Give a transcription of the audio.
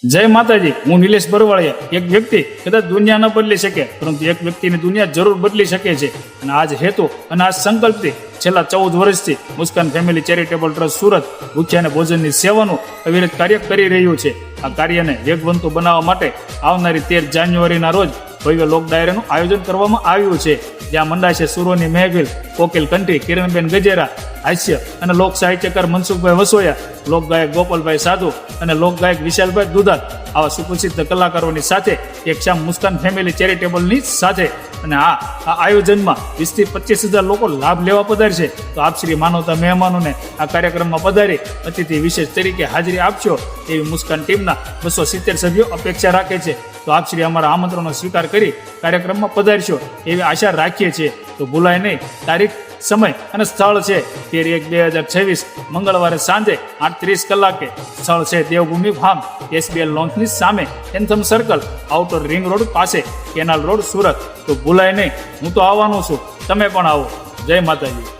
જય માતાજી, હું નિલેશ બરવાળિયા. એક વ્યક્તિ કદાચ દુનિયા ન બદલી શકે, પરંતુ એક વ્યક્તિની દુનિયા જરૂર બદલી શકે છે. અને આજ હેતુ અને આ સંકલ્પથી છેલ્લા 14 વર્ષથી મુસ્કાન ફેમિલી ચેરિટેબલ ટ્રસ્ટ સુરત ભૂખ્યા અને ભોજનની સેવાનું અવિરત કાર્ય કરી રહ્યું છે. આ કાર્યને વેગવંતુ બનાવવા માટે આવનારી 13 જાન્યુઆરીના રોજ ભવ્ય લોક ડાયરાનું આયોજન કરવામાં આવ્યું છે, જ્યાં મંડાશે સુરોની મહેફિલ, કોકિલ કંઠી કિરણબેન ગજેરા, હાસ્ય અને લોક સાહિત્યકાર મનસુખભાઈ વસોયા, લોકગાયક ગોપાલભાઈ સાધુ અને લોકગાયક વિશાલભાઈ દુધાત આવા સુપ્રસિદ્ધ કલાકારોની સાથે એક શામ મુસ્કાન ફેમિલી ચેરિટેબલની સાથે. અને આ આયોજનમાં 20 થી 25,000 લોકો લાભ લેવા પધારશે. તો આપ શ્રી માનવતા મહેમાનોને આ કાર્યક્રમમાં પધારી અતિથિ વિશેષ તરીકે હાજરી આપશો એવી મુસ્કાન ટીમના 270 સભ્યો અપેક્ષા રાખે છે. તો આપ શ્રી અમારા આમંત્રણનો સ્વીકાર કરી કાર્યક્રમમાં પધારશો એવી આશા રાખીએ છીએ. તો ભૂલાય નહીં, તારીખ, સમય અને સ્થળ છે 13/1/2026 મંગળવારે સાંજે 8:30 કલાકે. સ્થળ છે દેવભૂમિ ફાર્મ, SBL લોન્ચની સામે, anthem circle, outer ring road પાસે, કેનાલ રોડ, સુરત. તો ભૂલાય નહીં, હું તો આવવાનો છું, તમે પણ આવો. જય માતાજી.